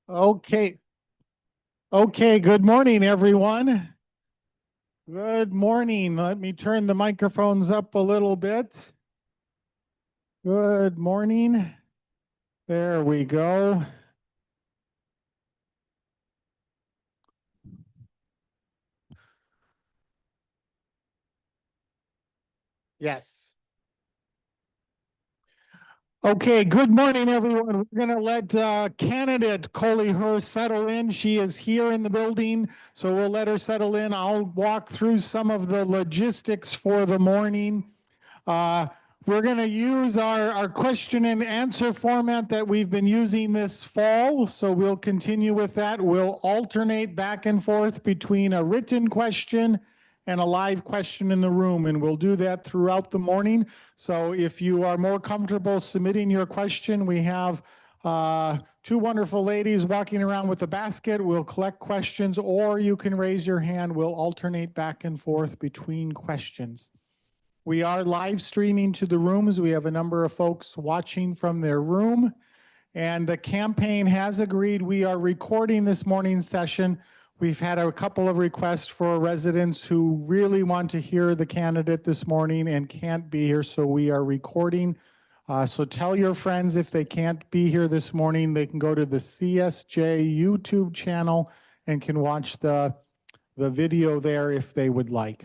Okay. Okay. Good morning, everyone. Good morning. Let me turn the microphones up a little bit. Good morning. There we go. Yes. Okay, good morning, everyone. We're going to let candidate Kaohly settle in. She is here in the building, so we'll let her settle in. I'll walk through some of the logistics for the morning. We're going to use our question and answer format that we've been using this fall, so we'll continue with that. We'll alternate back and forth between a written question and a live question in the room, and we'll do that throughout the morning. So if you are more comfortable submitting your question, we have two wonderful ladies walking around with a basket. We'll collect questions, or you can raise your hand. We'll alternate back and forth between questions. We are live streaming to the rooms. We have a number of folks watching from their room, and the campaign has agreed we are recording this morning's session. We've had a couple of requests for residents who really want to hear the candidate this morning and can't be here, so we are recording. So tell your friends if they can't be here this morning, they can go to the CSJ YouTube channel and can watch the video there if they would like.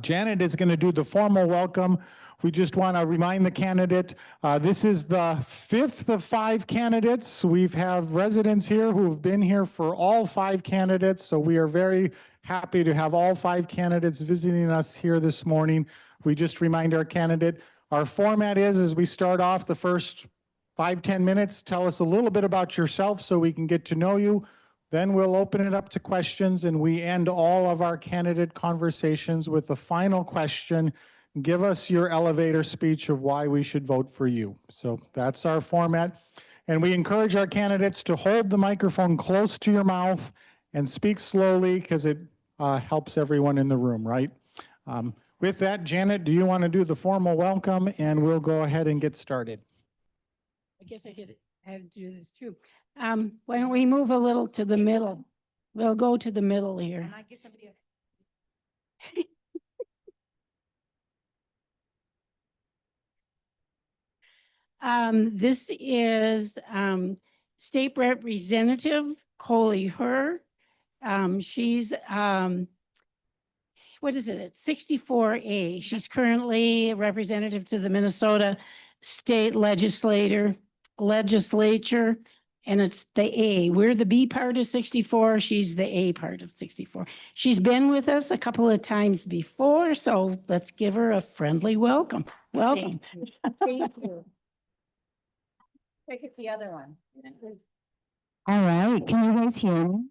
Janet is going to do the formal welcome. We just want to remind the candidate, this is the fifth of 5 candidates. We have residents here who have been here for all 5 candidates, so we are very happy to have all 5 candidates visiting us here this morning. We just remind our candidate, our format is we start off the first 5-10 minutes, tell us a little bit about yourself so we can get to know you. Then we'll open it up to questions, and we end all of our candidate conversations with the final question. Give us your elevator speech of why we should vote for you. So that's our format. And we encourage our candidates to hold the microphone close to your mouth and speak slowly because it helps everyone in the room, right? With that, Janet, do you want to do the formal welcome? And we'll go ahead and get started. I guess I had to do this too. Why don't we move a little to the middle? We'll go to the middle here. And I guess somebody This is State Representative Kaohly. She's what is it? It's 64A. She's currently a representative to the Minnesota State Legislature, and it's the A. We're the B part of 64. She's the A part of 64. She's been with us a couple of times before, so let's give her a friendly welcome. Welcome. Thank you. Pick it the other one. All right, can you guys hear me?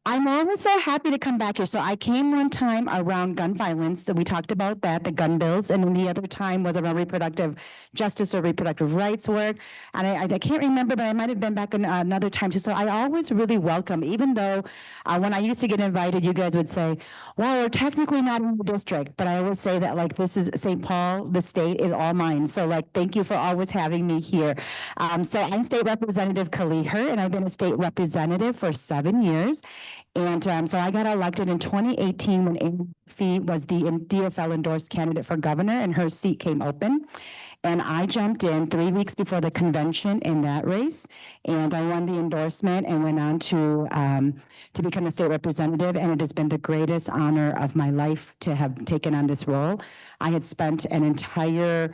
I'm always so happy to come back here. So I came one time around gun violence, so we talked about that, the gun bills, and then the other time was around reproductive justice or reproductive rights work. And I can't remember, but I might have been back another time too. So I always really welcome, even though when I used to get invited, you guys would say, well, we're technically not in the district, but I always say that like this is St. Paul, the state is all mine. So like, thank you for always having me here. So I'm State Representative Kaohly, and I've been a state representative for 7 years. And so I got elected in 2018 when Amy Fee was the DFL endorsed candidate for governor, and her seat came open. And I jumped in 3 weeks before the convention in that race, and I won the endorsement and went on to become a state representative. And it has been the greatest honor of my life to have taken on this role. I had spent an entire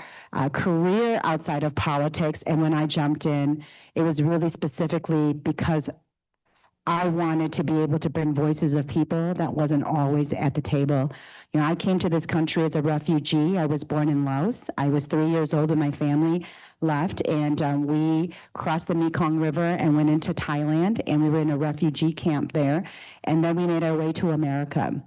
career outside of politics, and when I jumped in, it was really specifically because I wanted to be able to bring voices of people that wasn't always at the table. You know, I came to this country as a refugee. I was born in Laos. I was 3 years old and my family left, and we crossed the Mekong River and went into Thailand, and we were in a refugee camp there. And then we made our way to America.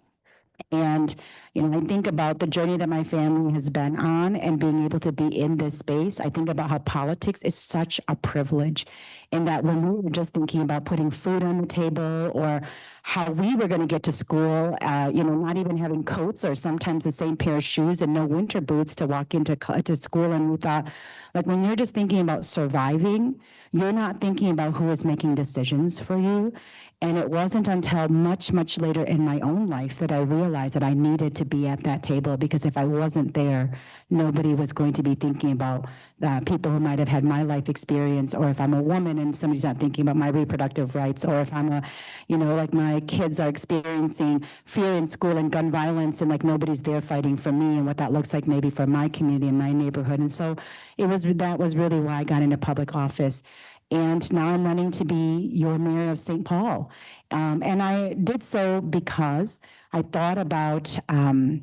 And, You know, I think about the journey that my family has been on and being able to be in this space. I think about how politics is such a privilege, and that when we were just thinking about putting food on the table or how we were going to get to school, you know, not even having coats or sometimes the same pair of shoes and no winter boots to walk to school. And we thought, like, when you're just thinking about surviving, you're not thinking about who is making decisions for you. And it wasn't until much, much later in my own life that I realized that I needed to be at that table, because if I wasn't there, nobody was going to be thinking about people who might have had my life experience, or if I'm a woman and somebody's not thinking about my reproductive rights, or if I'm a, you know, like my kids are experiencing fear in school and gun violence, and like nobody's there fighting for me and what that looks like maybe for my community and my neighborhood. And so that was really why I got into public office. And now I'm running to be your mayor of St. Paul. And I did so because I thought about, you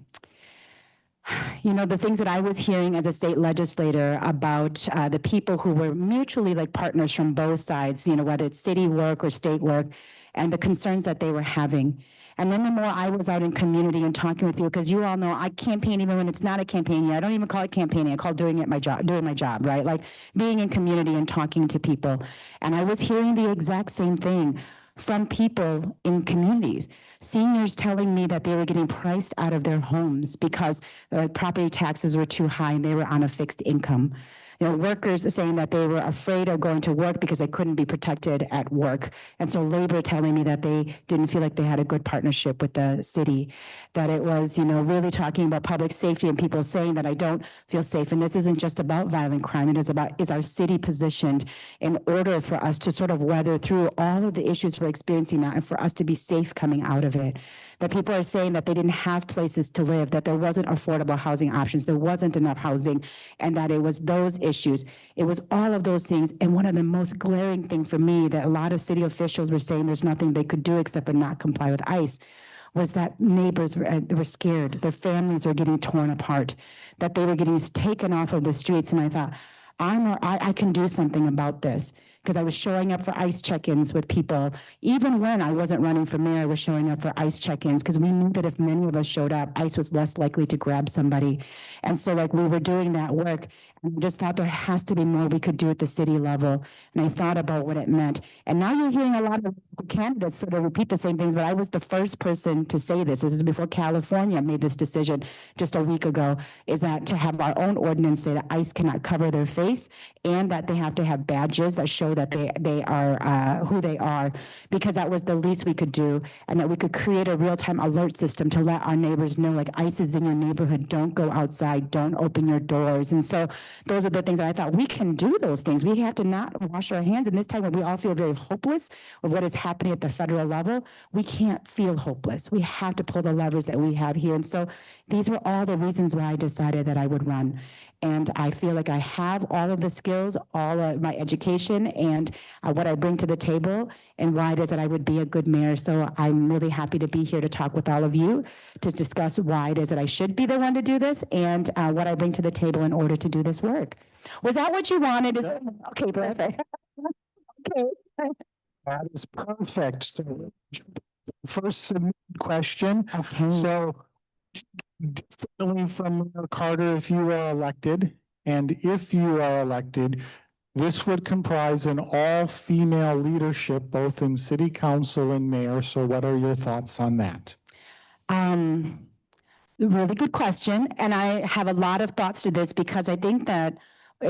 know, the things that I was hearing as a state legislator about the people who were mutually like partners from both sides, you know, whether it's city work or state work, and the concerns that they were having. And then the more I was out in community and talking with people, because you all know I campaign even when it's not a campaign yet. I don't even call it campaigning. I call doing my job, right? Like being in community and talking to people. And I was hearing the exact same thing from people in communities. Seniors telling me that they were getting priced out of their homes because the property taxes were too high and they were on a fixed income. You know, workers saying that they were afraid of going to work because they couldn't be protected at work. And so labor telling me that they didn't feel like they had a good partnership with the city, that it was, you know, really talking about public safety and people saying that I don't feel safe. And this isn't just about violent crime. It is about, is our city positioned in order for us to sort of weather through all of the issues we're experiencing now and for us to be safe coming out of it. That people are saying that they didn't have places to live, that there wasn't affordable housing options, there wasn't enough housing, and that it was those issues. It was all of those things. And one of the most glaring thing for me that a lot of city officials were saying there's nothing they could do except for not comply with ICE was that neighbors were scared. Their families were getting torn apart, that they were getting taken off of the streets. And I thought, I can do something about this. Because I was showing up for ICE check-ins with people. Even when I wasn't running for mayor, I was showing up for ICE check-ins because we knew that if many of us showed up, ICE was less likely to grab somebody. And so like we were doing that work, and I just thought there has to be more we could do at the city level. And I thought about what it meant. And now you're hearing a lot of candidates sort of repeat the same things, but I was the first person to say this. This is before California made this decision just a week ago, is that to have our own ordinance say that ICE cannot cover their face and that they have to have badges that show that they are who they are, because that was the least we could do, and that we could create a real-time alert system to let our neighbors know, like, ICE is in your neighborhood, don't go outside, don't open your doors. And so those are the things that I thought we can do those things. We have to not wash our hands. And this time when we all feel very hopeless of what is happening at the federal level, we can't feel hopeless. We have to pull the levers that we have here. And so these were all the reasons why I decided that I would run. And I feel like I have all of the skills, all of my education, and what I bring to the table, and why it is that I would be a good mayor. So I'm really happy to be here to talk with all of you to discuss why it is that I should be the one to do this, and what I bring to the table in order to do this work. Was that what you wanted? Okay, perfect. Okay. That is perfect. So first submitted question. Okay. So differently from Mayor Carter, if you are elected, and if you are elected, this would comprise an all-female leadership, both in city council and mayor. So what are your thoughts on that? Really good question. And I have a lot of thoughts to this, because I think that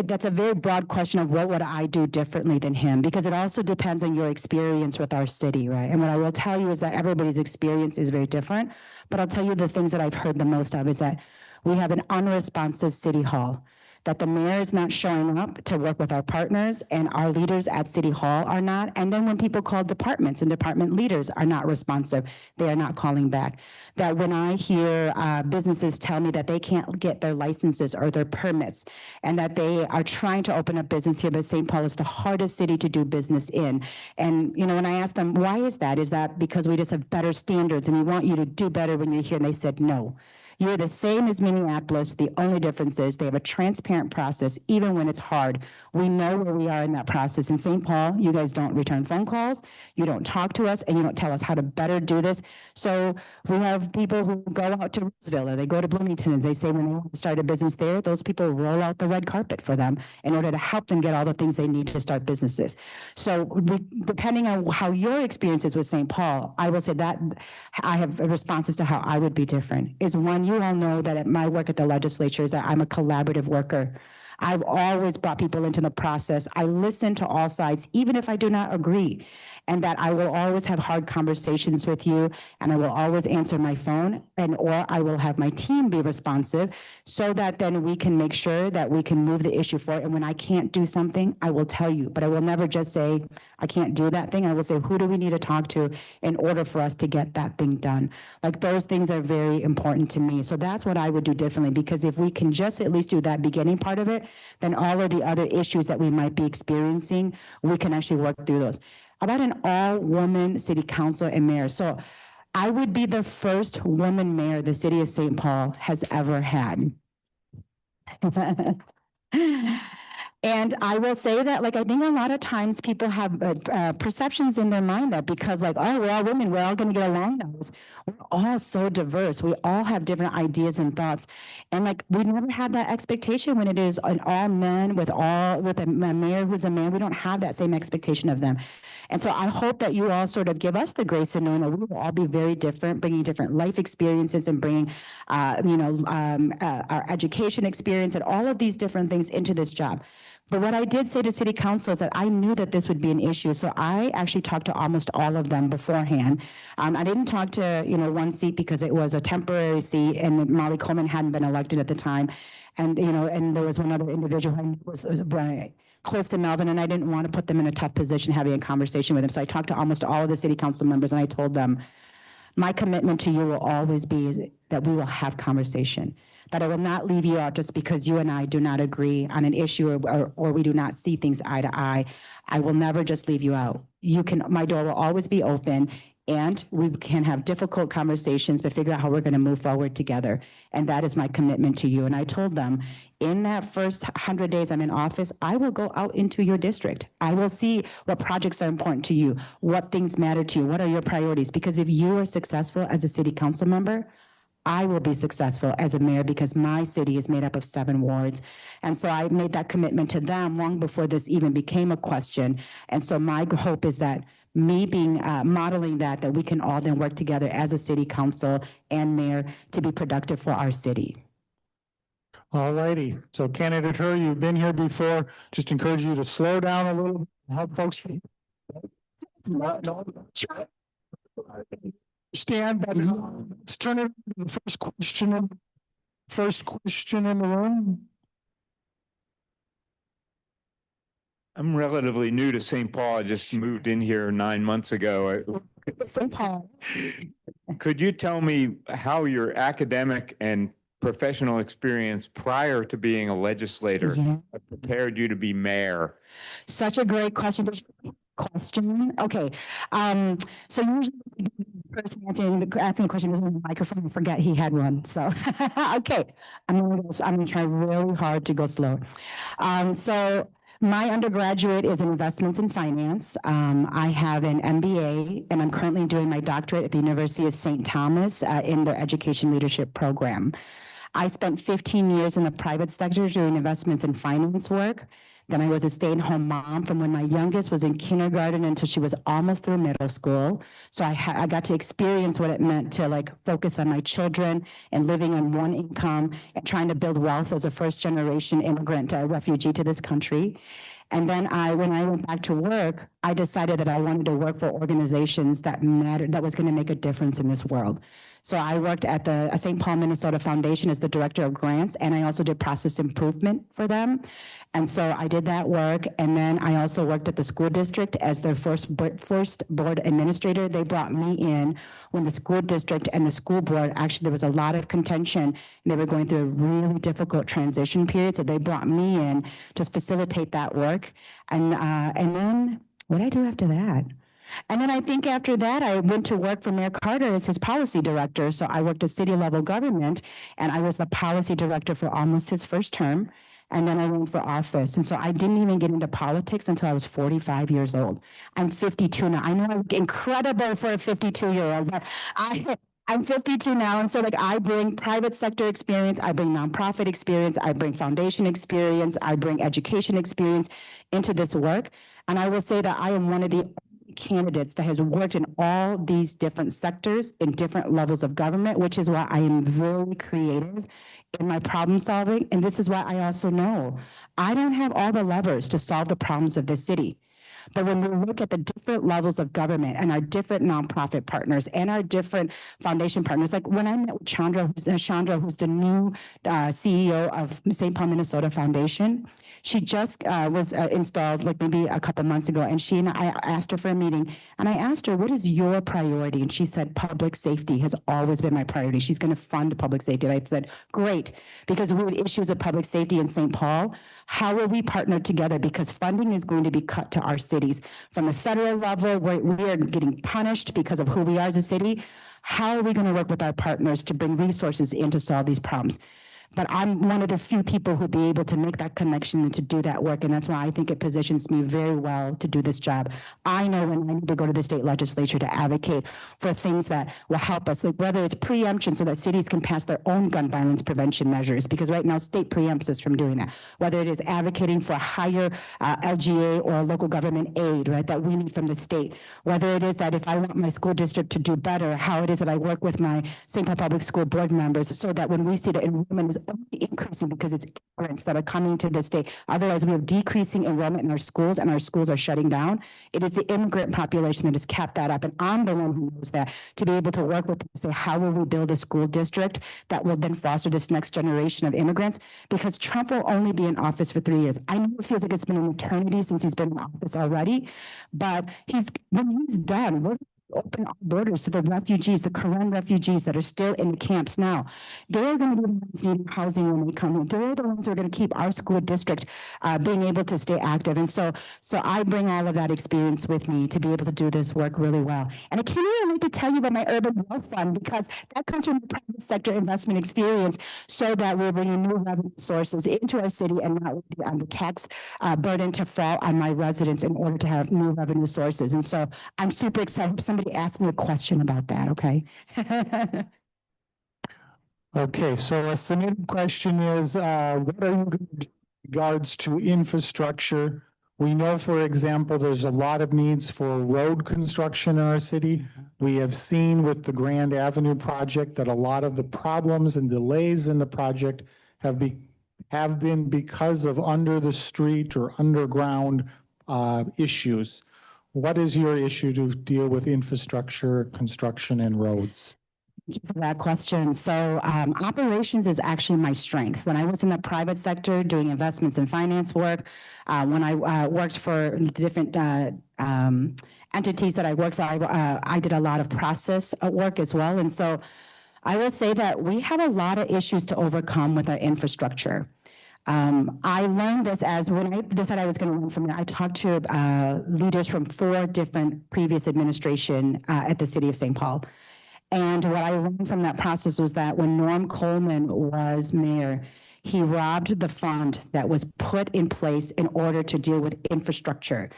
that's a very broad question of what would I do differently than him, because it also depends on your experience with our city, right? And what I will tell you is that everybody's experience is very different, but I'll tell you the things that I've heard the most of is that we have an unresponsive city hall, that the mayor is not showing up to work with our partners, and our leaders at City Hall are not. And then when people call departments and department leaders are not responsive, they are not calling back. That when I hear businesses tell me that they can't get their licenses or their permits, and that they are trying to open up business here, but St. Paul is the hardest city to do business in. And you know, when I ask them, why is that? Is that because we just have better standards and we want you to do better when you're here? And they said, no. You're the same as Minneapolis. The only difference is they have a transparent process, even when it's hard. We know where we are in that process. In St. Paul, you guys don't return phone calls, you don't talk to us, and you don't tell us how to better do this. So we have people who go out to Roseville or they go to Bloomington and they say when they want to start a business there, those people roll out the red carpet for them in order to help them get all the things they need to start businesses. So depending on how your experience is with St. Paul, I will say that I have responses to how I would be different. Is one, you all know that at my work at the legislature is that I'm a collaborative worker. I've always brought people into the process. I listen to all sides, even if I do not agree, and that I will always have hard conversations with you, and I will always answer my phone, or I will have my team be responsive so that then we can make sure that we can move the issue forward. And when I can't do something, I will tell you, but I will never just say, I can't do that thing. I will say, who do we need to talk to in order for us to get that thing done? Like those things are very important to me. So that's what I would do differently, because if we can just at least do that beginning part of it, then all of the other issues that we might be experiencing, we can actually work through those. About an all-woman city council and mayor. So I would be the first woman mayor the city of St. Paul has ever had. And I will say that, like, I think a lot of times people have perceptions in their mind that because, like, oh, we're all women, we're all going to get along now. We're all so diverse. We all have different ideas and thoughts. And, like, we never had that expectation when it is an all men with a mayor who's a man. We don't have that same expectation of them. And so I hope that you all sort of give us the grace of knowing that we will all be very different, bringing different life experiences and bringing, our education experience and all of these different things into this job. But what I did say to city council is that I knew that this would be an issue. So I actually talked to almost all of them beforehand. I didn't talk to, one seat because it was a temporary seat and Molly Coleman hadn't been elected at the time. And, and there was one other individual who was close to Melvin, and I didn't want to put them in a tough position having a conversation with him. So I talked to almost all of the city council members and I told them, my commitment to you will always be that we will have conversation, that I will not leave you out just because you and I do not agree on an issue or we do not see things eye to eye. I will never just leave you out. My door will always be open, and we can have difficult conversations, but figure out how we're going to move forward together. And that is my commitment to you. And I told them, in that first 100 days I'm in office, I will go out into your district. I will see what projects are important to you, what things matter to you, what are your priorities. Because if you are successful as a city council member, I will be successful as a mayor because my city is made up of 7 wards. And so I made that commitment to them long before this even became a question. And so my hope is that me being modeling that we can all then work together as a city council and mayor to be productive for our city. All righty. So candidate her, you've been here before. Just encourage you to slow down a little, help folks. Stand, but let's turn it to the first question. First question in the room. I'm relatively new to St. Paul. I just moved in here 9 months ago. St. Paul. Could you tell me how your academic and professional experience prior to being a legislator prepared you to be mayor? Such a great question. Okay. So usually the person asking a question doesn't have a microphone. I forget he had one. So, okay. I'm gonna try really hard to go slow. So my undergraduate is in investments and finance. I have an MBA and I'm currently doing my doctorate at the University of St. Thomas in their education leadership program. I spent 15 years in the private sector doing investments and finance work. Then I was a stay-at-home mom from when my youngest was in kindergarten until she was almost through middle school. So I got to experience what it meant to focus on my children and living on one income and trying to build wealth as a first-generation immigrant refugee to this country. And then when I went back to work, I decided that I wanted to work for organizations that mattered, that was going to make a difference in this world. So I worked at the St. Paul, Minnesota Foundation as the director of grants, and I also did process improvement for them. And so I did that work, and then I also worked at the school district as their first board administrator. They brought me in when the school district and the school board, actually there was a lot of contention, and they were going through a really difficult transition period, so they brought me in to facilitate that work. And then what did I do after that? And then I think after that, I went to work for Mayor Carter as his policy director. So I worked at city level government and I was the policy director for almost his first term. And then I ran for office. And so I didn't even get into politics until I was 45 years old. I'm 52 now. I know I look incredible for a 52-year-old, but I'm 52 now. And so like I bring private sector experience, I bring nonprofit experience, I bring foundation experience, I bring education experience into this work. And I will say that I am one of the candidates that has worked in all these different sectors in different levels of government, which is why I am very creative in my problem solving. And this is why I also know I don't have all the levers to solve the problems of this city. But when we look at the different levels of government and our different nonprofit partners and our different foundation partners, like when I met with Chandra, who's the new CEO of St. Paul, Minnesota Foundation, she just was installed like maybe a couple months ago. And I asked her for a meeting and I asked her, what is your priority? And she said, public safety has always been my priority. She's going to fund public safety. And I said, great, because we have issues of public safety in St. Paul. How will we partner together? Because funding is going to be cut to our cities. From the federal level, where we are getting punished because of who we are as a city. How are we going to work with our partners to bring resources in to solve these problems? But I'm one of the few people who'd be able to make that connection and to do that work. And that's why I think it positions me very well to do this job. I know when I need to go to the state legislature to advocate for things that will help us, like whether it's preemption so that cities can pass their own gun violence prevention measures, because right now state preempts us from doing that. Whether it is advocating for higher LGA or local government aid, right, that we need from the state. Whether it is that if I want my school district to do better, how it is that I work with my St. Paul Public School board members so that when we see that enrollment is only increasing because it's immigrants that are coming to this state. Otherwise, we have decreasing enrollment in our schools and our schools are shutting down. It is the immigrant population that has kept that up. And I'm the one who knows that, to be able to work with them to say, how will we build a school district that will then foster this next generation of immigrants? Because Trump will only be in office for 3 years. I know it feels like it's been an eternity since he's been in office already, but when he's done, we're open our borders to the refugees, the Karen refugees that are still in the camps now. They're going to be the ones needing housing when they come in. They're the ones who are going to keep our school district being able to stay active. And so I bring all of that experience with me to be able to do this work really well. And I can't even wait to tell you about my Urban Wealth Fund, because that comes from the private sector investment experience, so that we're bringing new revenue sources into our city and not on the tax burden to fall on my residents in order to have new revenue sources. And so I'm super excited. Somebody asked me a question about that, okay? Okay, so a submitted question is, what are you going to do in regards to infrastructure? We know, for example, there's a lot of needs for road construction in our city. We have seen with the Grand Avenue project that a lot of the problems and delays in the project have been because of under the street or underground issues. What is your issue to deal with infrastructure, construction, and roads? Thank you for that question. So operations is actually my strength. When I was in the private sector doing investments and finance work, when I worked for different entities that I worked for, I did a lot of process work as well. And so I will say that we have a lot of issues to overcome with our infrastructure. I learned this as when I decided I was going to run from there. I talked to leaders from 4 different previous administration at the city of St. Paul. And what I learned from that process was that when Norm Coleman was mayor, he robbed the fund that was put in place in order to deal with infrastructure.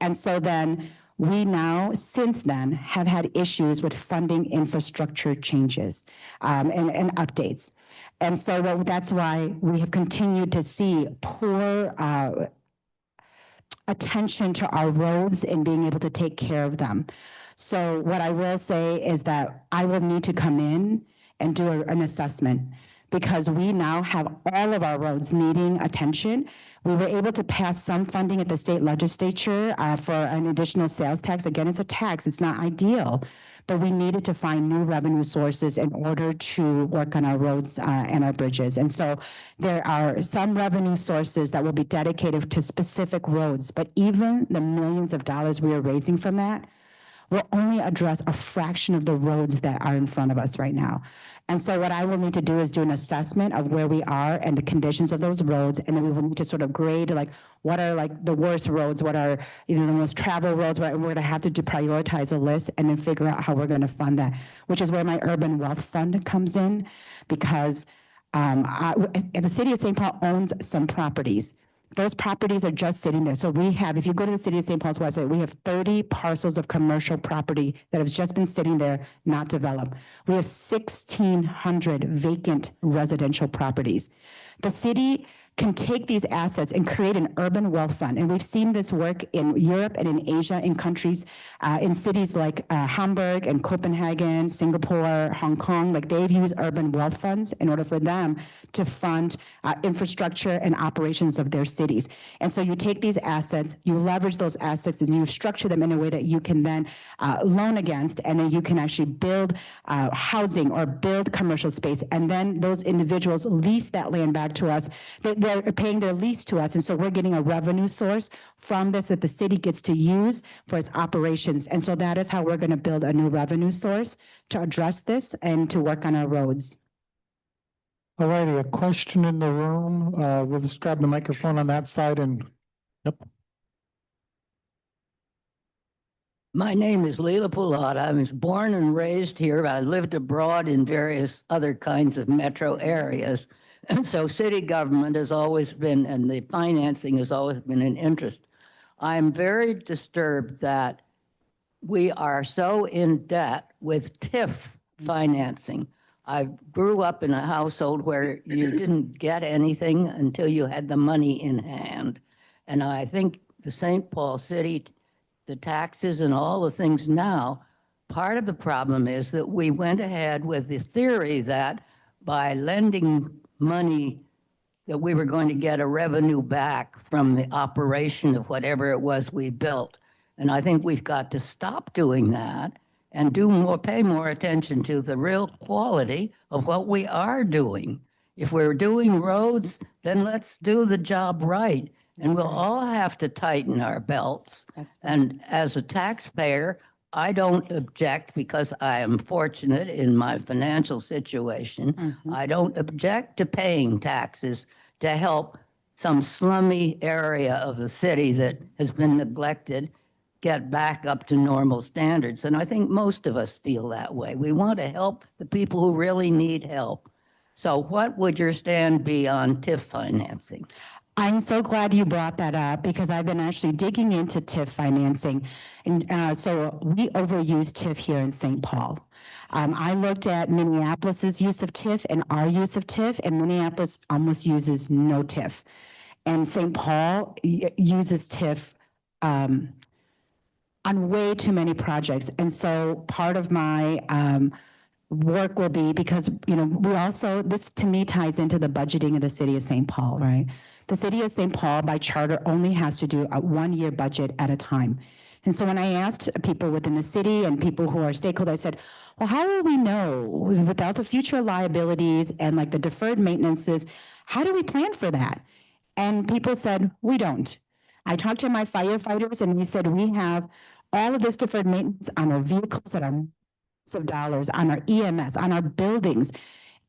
And so then we now, since then, have had issues with funding infrastructure changes and updates. And so that's why we have continued to see poor attention to our roads and being able to take care of them. So what I will say is that I will need to come in and do an assessment, because we now have all of our roads needing attention. We were able to pass some funding at the state legislature for an additional sales tax. Again, it's a tax, it's not ideal, but we needed to find new revenue sources in order to work on our roads and our bridges. And so there are some revenue sources that will be dedicated to specific roads, but even the millions of dollars we are raising from that will only address a fraction of the roads that are in front of us right now. And so what I will need to do is do an assessment of where we are and the conditions of those roads. And then we will need to sort of grade like what are like the worst roads, what are either the most traveled roads, we're going to have to prioritize a list and then figure out how we're going to fund that, which is where my urban wealth fund comes in, because and the city of St. Paul owns some properties. Those properties are just sitting there. So we have, if you go to the city of St. Paul's website, we have 30 parcels of commercial property that have just been sitting there, not developed. We have 1,600 vacant residential properties. The city can take these assets and create an urban wealth fund. And we've seen this work in Europe and in Asia, in countries, in cities like Hamburg and Copenhagen, Singapore, Hong Kong. Like, they've used urban wealth funds in order for them to fund infrastructure and operations of their cities. And so you take these assets, you leverage those assets, and you structure them in a way that you can then loan against, and then you can actually build housing or build commercial space. And then those individuals lease that land back to us. They're paying their lease to us. And so we're getting a revenue source from this that the city gets to use for its operations. And so that is how we're going to build a new revenue source to address this and to work on our roads. All righty, a question in the room. We'll just grab the microphone on that side and, yep. My name is Leila Poulat. I was born and raised here. I lived abroad in various other kinds of metro areas. And so city government has always been, and the financing has always been an interest. I'm very disturbed that we are so in debt with TIF financing. I grew up in a household where you didn't get anything until you had the money in hand. And I think the St. Paul City, the taxes and all the things now, part of the problem is that we went ahead with the theory that by lending money that we were going to get a revenue back from the operation of whatever it was we built. And I think we've got to stop doing that and pay more attention to the real quality of what we are doing. If we're doing roads, then let's do the job right. And we'll all have to tighten our belts. And as a taxpayer, I don't object, because I am fortunate in my financial situation. I don't object to paying taxes to help some slummy area of the city that has been neglected get back up to normal standards. And I think most of us feel that way. We want to help the people who really need help. So what would your stand be on TIF financing? I'm so glad you brought that up, because I've been actually digging into TIF financing. And so we overuse TIF here in St. Paul. I looked at Minneapolis's use of TIF and our use of TIF, and Minneapolis almost uses no TIF. And St. Paul uses TIF on way too many projects. And so part of my work will be, because, you know, we also, this to me ties into the budgeting of the city of St. Paul, right? The city of St. Paul by charter only has to do a 1-year budget at a time. And so when I asked people within the city and people who are stakeholders, I said, well, how will we know without the future liabilities and like the deferred maintenances, how do we plan for that? And people said, we don't. I talked to my firefighters and we said, we have all of this deferred maintenance on our vehicles that are of dollars, on our EMS, on our buildings,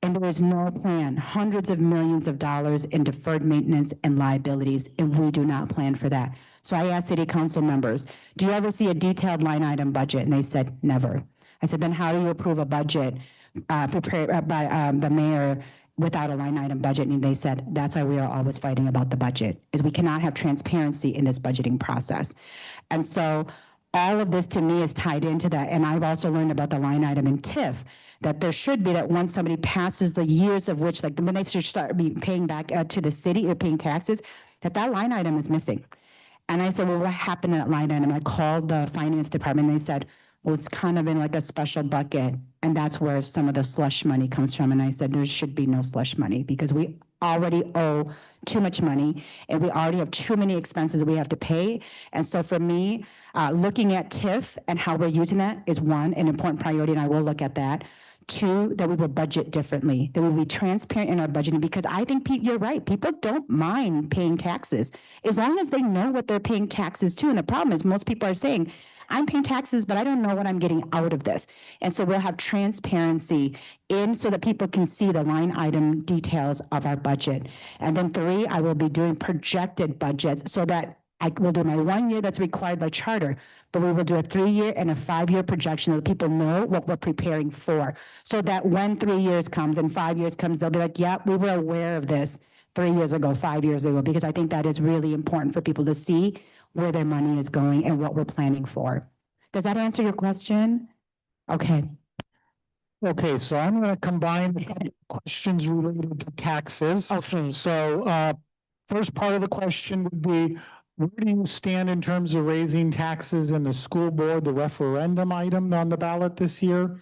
and there is no plan, hundreds of millions of dollars in deferred maintenance and liabilities, and we do not plan for that. So I asked city council members, do you ever see a detailed line item budget? And they said, never. I said, then how do you approve a budget prepared by the mayor without a line item budget? And they said, that's why we are always fighting about the budget, is we cannot have transparency in this budgeting process. And so all of this to me is tied into that. And I've also learned about the line item in TIF, that there should be that once somebody passes the years of which, like when they should start paying back to the city or paying taxes, that line item is missing. And I said, well, what happened to that line item? I called the finance department and they said, well, it's kind of in like a special bucket. And that's where some of the slush money comes from. And I said, there should be no slush money, because we already owe too much money and we already have too many expenses that we have to pay. And so for me, looking at TIF and how we're using that is one, an important priority, and I will look at that. Two, that we will budget differently, that we will be transparent in our budgeting, because I think, Pete, you're right. People don't mind paying taxes as long as they know what they're paying taxes to. And the problem is most people are saying, I'm paying taxes, but I don't know what I'm getting out of this. And so we'll have transparency in so that people can see the line item details of our budget. And then 3, I will be doing projected budgets so that I will do my 1 year that's required by charter, but we will do a 3-year and a 5-year projection so that people know what we're preparing for. So that when 3 years comes and 5 years comes, they'll be like, yeah, we were aware of this 3 years ago, 5 years ago, because I think that is really important for people to see where their money is going and what we're planning for. Does that answer your question? Okay. Okay, so I'm going to combine a couple of questions related to taxes. Okay. So, first part of the question would be, where do you stand in terms of raising taxes in the school board, the referendum item on the ballot this year?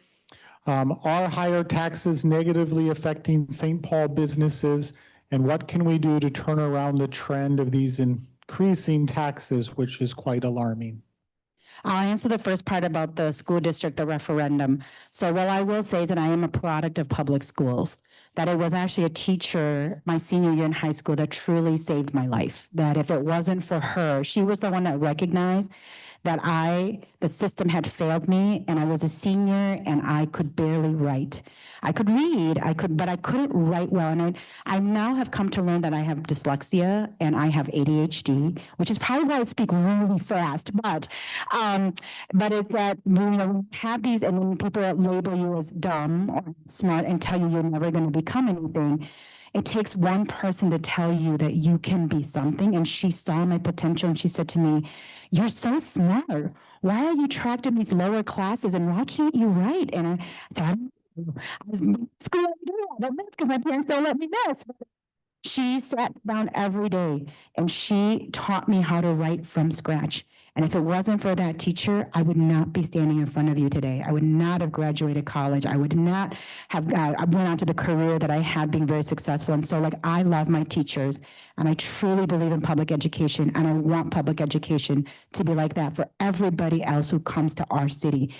Are higher taxes negatively affecting St. Paul businesses? And what can we do to turn around the trend of these increasing taxes, which is quite alarming? I'll answer the first part about the school district, the referendum. So what I will say is that I am a product of public schools, that it was actually a teacher my senior year in high school that truly saved my life. That if it wasn't for her, she was the one that recognized that the system had failed me, and I was a senior and I could barely write. I could read, but I couldn't write well. And I now have come to learn that I have dyslexia and I have ADHD, which is probably why I speak really fast. But it's that, you have these, and then people label you as dumb or smart and tell you you're never going to become anything. It takes one person to tell you that you can be something. And she saw my potential and she said to me, "You're so smart. Why are you tracked in these lower classes and why can't you write?" And I said, "I was in school every day. I don't miss because my parents don't let me miss." She sat down every day and she taught me how to write from scratch. And if it wasn't for that teacher, I would not be standing in front of you today. I would not have graduated college. I would not have went on to the career that I had, being very successful. And so, I love my teachers, and I truly believe in public education, and I want public education to be like that for everybody else who comes to our city.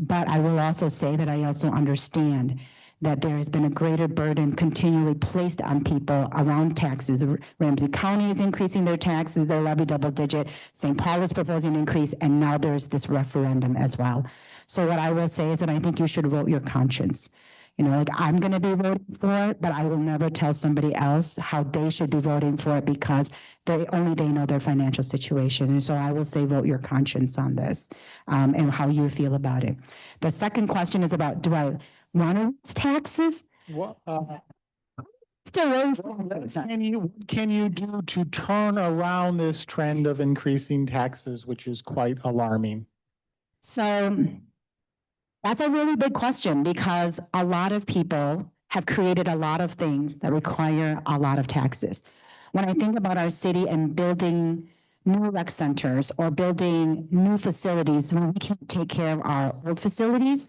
But I will also say that I also understand that there has been a greater burden continually placed on people around taxes. Ramsey County is increasing their taxes, their levy double digit. St. Paul is proposing an increase, and now there's this referendum as well. So what I will say is that I think you should vote your conscience. I'm going to be voting for it, but I will never tell somebody else how they should be voting for it because only they know their financial situation. And so I will say vote your conscience on this and how you feel about it. The second question is about, do I want to raise taxes? What Still raise taxes. can you do to turn around this trend of increasing taxes, which is quite alarming? So that's a really big question because a lot of people have created a lot of things that require a lot of taxes. When I think about our city and building new rec centers or building new facilities when we can't take care of our old facilities,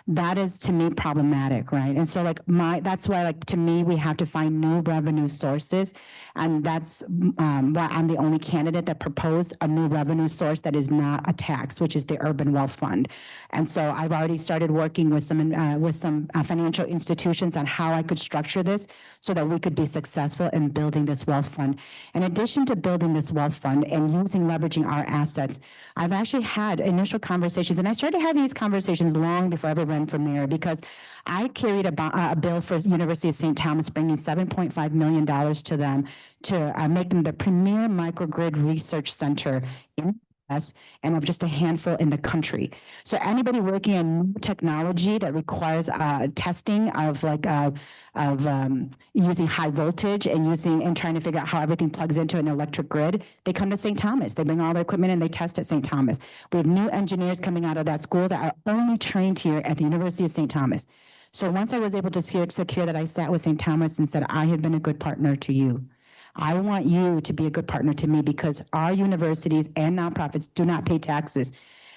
that is to me problematic, right? And so that's why to me, we have to find new revenue sources. And that's why I'm the only candidate that proposed a new revenue source that is not a tax, which is the Urban Wealth Fund. And so I've already started working with some financial institutions on how I could structure this so that we could be successful in building this wealth fund. In addition to building this wealth fund and leveraging our assets, I've actually had initial conversations, and I started having these conversations long before I ever ran for mayor, because I carried a bill for University of St. Thomas, bringing $7.5 million to them to make them the premier microgrid research center in and of just a handful in the country. So anybody working on new technology that requires testing of using high voltage and trying to figure out how everything plugs into an electric grid, they come to St. Thomas. They bring all their equipment and they test at St. Thomas. We have new engineers coming out of that school that are only trained here at the University of St. Thomas. So once I was able to secure that, I sat with St. Thomas and said, I have been a good partner to you. I want you to be a good partner to me because our universities and nonprofits do not pay taxes,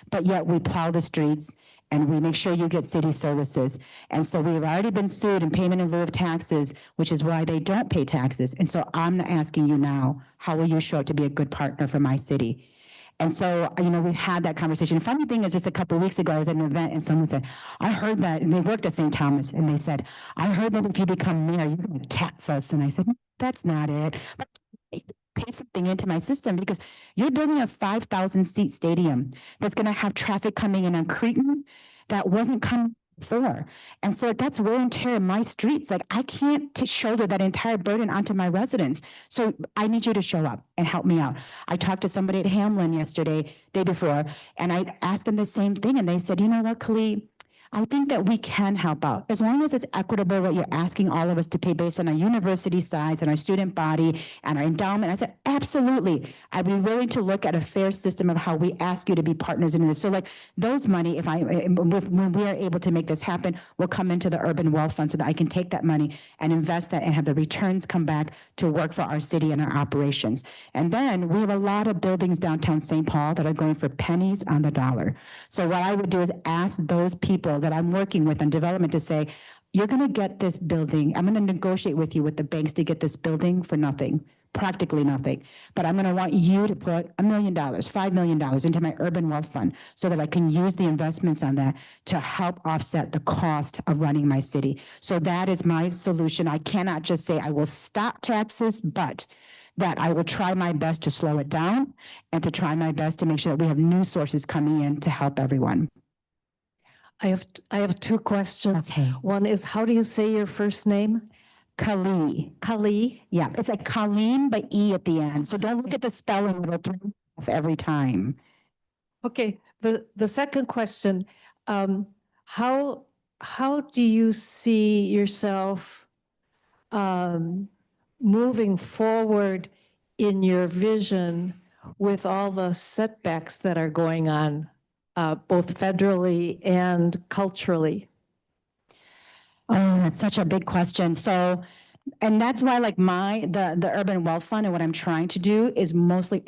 but yet we plow the streets and we make sure you get city services. And so we've already been sued in payment in lieu of taxes, which is why they don't pay taxes. And so I'm asking you now, how will you show up to be a good partner for my city? And so, we've had that conversation. The funny thing is, just a couple of weeks ago, I was at an event and someone said, I heard that, and they worked at St. Thomas, and they said, I heard that if you become mayor, you're going to tax us. And I said, that's not it. But pay something into my system because you're building a 5,000 seat stadium that's going to have traffic coming in on Cretan that wasn't coming before. And so that's wear and tear in my streets. Like I can't shoulder that entire burden onto my residents. So I need you to show up and help me out. I talked to somebody at Hamlin yesterday, day before, and I asked them the same thing. And they said, you know what, Kaohly, I think that we can help out as long as it's equitable what you're asking all of us to pay based on our university size and our student body and our endowment. I said, absolutely. I'd be willing to look at a fair system of how we ask you to be partners in this. So like those money, when we are able to make this happen, will come into the Urban Wealth Fund so that I can take that money and invest that and have the returns come back to work for our city and our operations. And then we have a lot of buildings downtown St. Paul that are going for pennies on the dollar. So what I would do is ask those people that I'm working with on development to say, you're going to get this building. I'm going to negotiate with you with the banks to get this building for nothing, practically nothing. But I'm going to want you to put $1 million, $5 million into my urban wealth fund so that I can use the investments on that to help offset the cost of running my city. So that is my solution. I cannot just say I will stop taxes, but that I will try my best to slow it down and to try my best to make sure that we have new sources coming in to help everyone. I have two questions. Okay. One is, how do you say your first name? Kaohly. Kaohly? Yeah, it's like Colleen, but E at the end. So don't look at the spelling, it'll throw you off every time. Okay, the second question, how do you see yourself moving forward in your vision with all the setbacks that are going on, both federally and culturally? Oh, that's such a big question. So, and that's why like the Urban Wealth Fund and what I'm trying to do is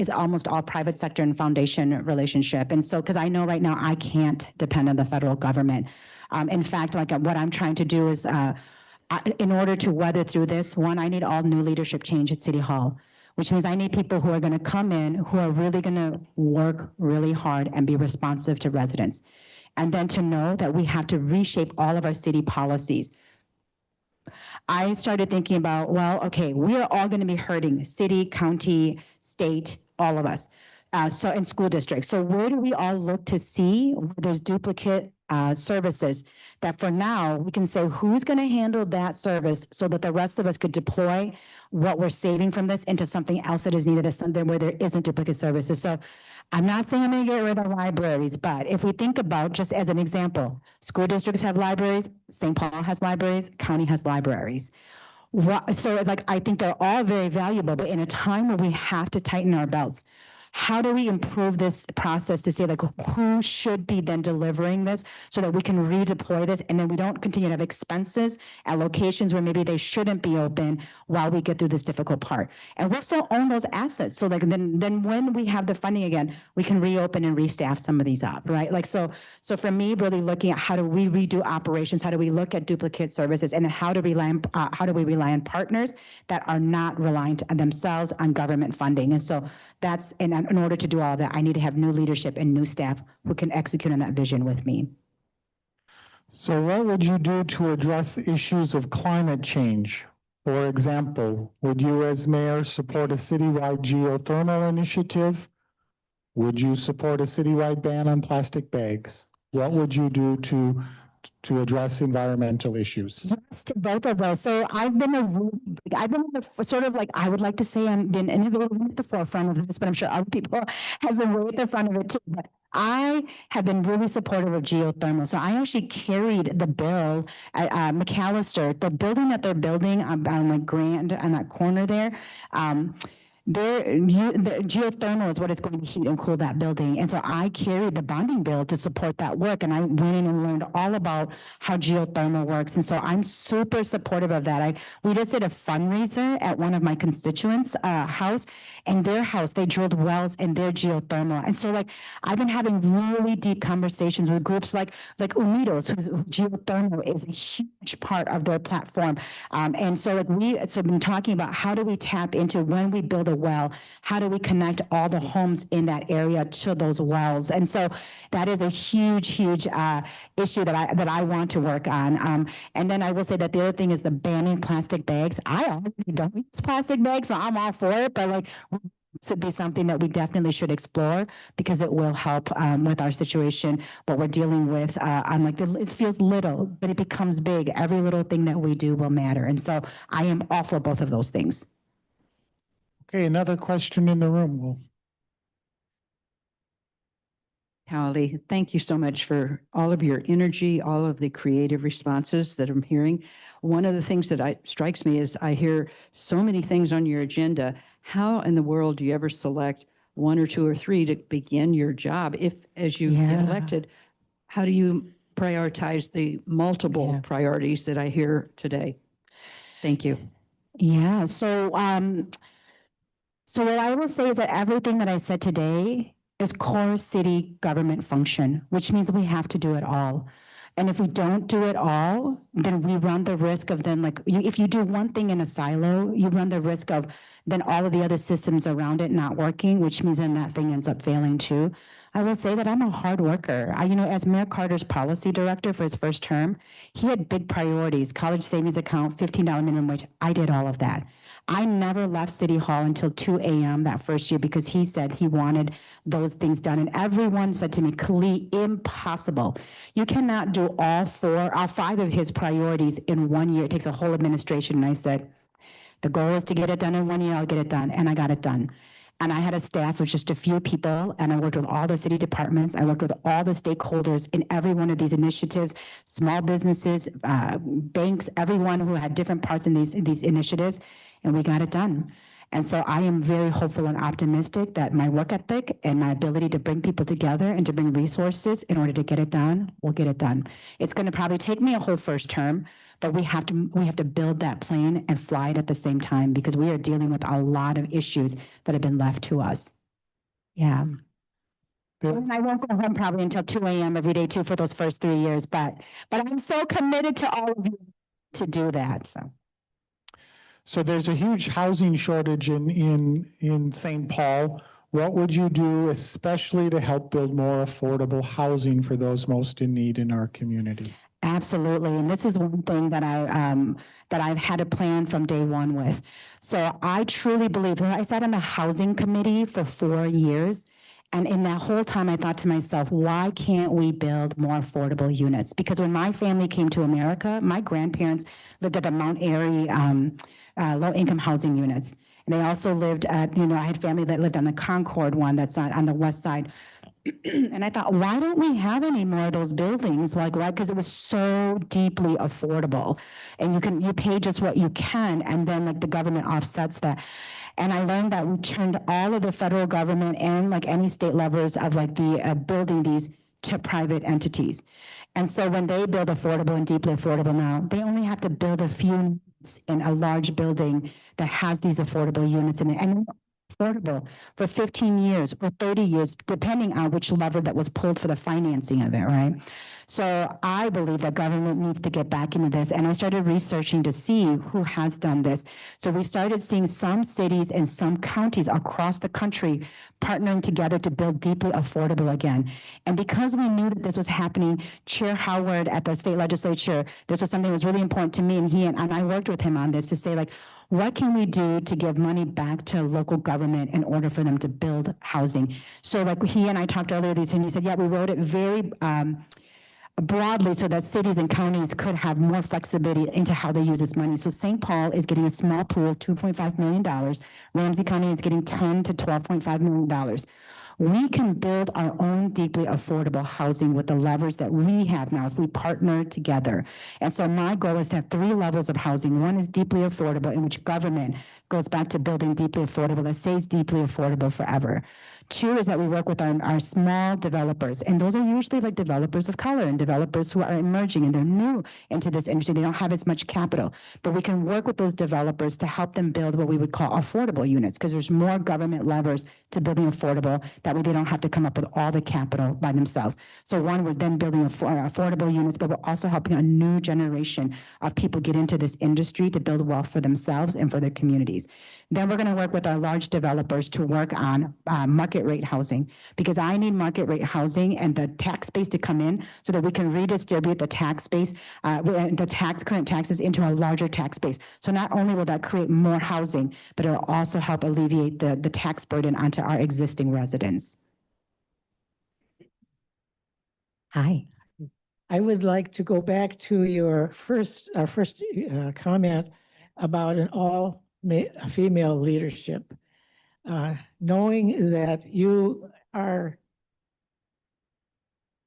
almost all private sector and foundation relationship. And so, because I know right now I can't depend on the federal government. In fact, like what I'm trying to do is, in order to weather through this, one, I need all new leadership change at City Hall, which means I need people who are going to come in, who are really going to work really hard and be responsive to residents. And then to know that we have to reshape all of our city policies. I started thinking about, well, okay, we are all going to be hurting, city, county, state, all of us. So in school districts. So where do we all look to see where there's duplicate services that for now we can say who's going to handle that service so that the rest of us could deploy what we're saving from this into something else that is needed, something where there isn't duplicate services. So I'm not saying I'm going to get rid of libraries, but if we think about, just as an example, school districts have libraries, St. Paul has libraries, county has libraries. So like, I think they're all very valuable, but in a time where we have to tighten our belts, how do we improve this process to say like who should be then delivering this so that we can redeploy this and then we don't continue to have expenses at locations where maybe they shouldn't be open while we get through this difficult part. And we'll still own those assets. So like then when we have the funding again, we can reopen and restaff some of these up, right? Like so for me, really looking at how do we redo operations, how do we look at duplicate services, and then how do we rely on partners that are not reliant on themselves on government funding. And so that's in order to do all that, I need to have new leadership and new staff who can execute on that vision with me. So what would you do to address issues of climate change? For example, would you as mayor support a citywide geothermal initiative? Would you support a citywide ban on plastic bags? What would you do to address environmental issues? Yes, to both of those. So I've been sort of like, I would like to say I've been innovative at the forefront of this, but I'm sure other people have been way at the front of it too. But I have been really supportive of geothermal. So I actually carried the bill at McAllister, the building that they're building on the Grand, on that corner there. The geothermal is what is going to heat and cool that building. And so I carried the bonding bill to support that work. And I went in and learned all about how geothermal works. And so I'm super supportive of that. We just did a fundraiser at one of my constituents' house, and their house, they drilled wells in their geothermal. And so like, I've been having really deep conversations with groups like Unidos, whose geothermal is a huge part of their platform. And so like so I've been talking about how do we tap into when we build a well? How do we connect all the homes in that area to those wells? And so that is a huge issue that I want to work on. And then I will say that the other thing is the banning plastic bags. I already don't use plastic bags, so I'm all for it, but like, this would be something that we definitely should explore because it will help with our situation, what we're dealing with. It feels little, but it becomes big. Every little thing that we do will matter. And so I am all for both of those things. Okay, another question in the room. Well, Kaohly, thank you so much for all of your energy, all of the creative responses that I'm hearing. One of the things that strikes me is I hear so many things on your agenda. How in the world do you ever select one or two or three to begin your job? If, as you get elected, how do you prioritize the multiple priorities that I hear today? Thank you. Yeah. So what I will say is that everything that I said today is core city government function, which means we have to do it all. And if we don't do it all, then we run the risk of if you do one thing in a silo, you run the risk of then all of the other systems around it not working, which means then that thing ends up failing too. I will say that I'm a hard worker. As Mayor Carter's policy director for his first term, he had big priorities, college savings account, $15 minimum wage. I did all of that. I never left City Hall until 2 a.m. that first year because he said he wanted those things done. And everyone said to me, Kaohly, impossible. You cannot do all five of his priorities in 1 year. It takes a whole administration. And I said, the goal is to get it done in 1 year, I'll get it done. And I got it done. And I had a staff of just a few people, and I worked with all the city departments. I worked with all the stakeholders in every one of these initiatives, small businesses, banks, everyone who had different parts in these initiatives, and we got it done. And so I am very hopeful and optimistic that my work ethic and my ability to bring people together and to bring resources in order to get it done will get it done. It's going to probably take me a whole first term, but we have to build that plane and fly it at the same time because we are dealing with a lot of issues that have been left to us. Yeah. And I won't go home probably until 2 a.m. every day too for those first 3 years, but I'm so committed to all of you to do that. So there's a huge housing shortage in St. Paul. What would you do especially to help build more affordable housing for those most in need in our community? Absolutely. And this is one thing that I've had a plan from day one with. So I truly believe that I sat on the housing committee for 4 years. And in that whole time, I thought to myself, why can't we build more affordable units? Because when my family came to America, my grandparents lived at the Mount Airy low-income housing units. And they also lived at, I had family that lived on the Concord one that's on the west side. And I thought, why don't we have any more of those buildings? Why? Because it was so deeply affordable, and you pay just what you can, and then the government offsets that. And I learned that we turned all of the federal government and any state levers of the building these to private entities. And so when they build affordable and deeply affordable now, they only have to build a few units in a large building that has these affordable units in it. And affordable for 15 years or 30 years, depending on which lever that was pulled for the financing of it, right? So I believe that government needs to get back into this. And I started researching to see who has done this. So we started seeing some cities and some counties across the country partnering together to build deeply affordable again. And because we knew that this was happening, Chair Howard at the state legislature, this was something that was really important to me, and I worked with him on this to say, what can we do to give money back to local government in order for them to build housing? So he and I talked earlier this, and he said, yeah, we wrote it very broadly so that cities and counties could have more flexibility into how they use this money. So St. Paul is getting a small pool, $2.5 million. Ramsey County is getting $10 to $12.5 million. We can build our own deeply affordable housing with the levers that we have now if we partner together. And so my goal is to have 3 levels of housing. One is deeply affordable, in which government goes back to building deeply affordable, that stays deeply affordable forever. Two is that we work with our small developers, and those are usually like developers of color and developers who are emerging and they're new into this industry. They don't have as much capital, but we can work with those developers to help them build what we would call affordable units, because there's more government levers to building affordable. That way they don't have to come up with all the capital by themselves. So one, we're then building affordable units, but we're also helping a new generation of people get into this industry to build wealth for themselves and for their communities. Then we're going to work with our large developers to work on market rate housing, because I need market rate housing and the tax base to come in so that we can redistribute the tax base, current taxes into a larger tax base. So not only will that create more housing, but it'll also help alleviate the tax burden onto our existing residents. Hi. I would like to go back to your first comment about an all-female leadership. Knowing that you are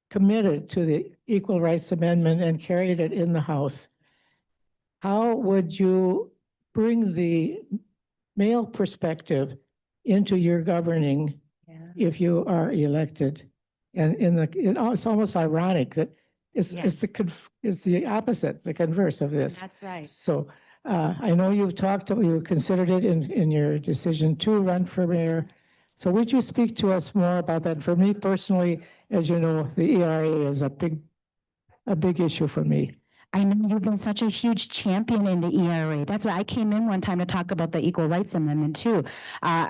committed to the Equal Rights Amendment and carried it in the House, how would you bring the male perspective into your governing if you are elected? And it's almost ironic that it's the opposite, the converse of this. That's right. So I know you considered it in your decision to run for mayor. So would you speak to us more about that? For me personally, as you know, the ERA is a big issue for me. I know you've been such a huge champion in the ERA. That's why I came in one time to talk about the Equal Rights Amendment too.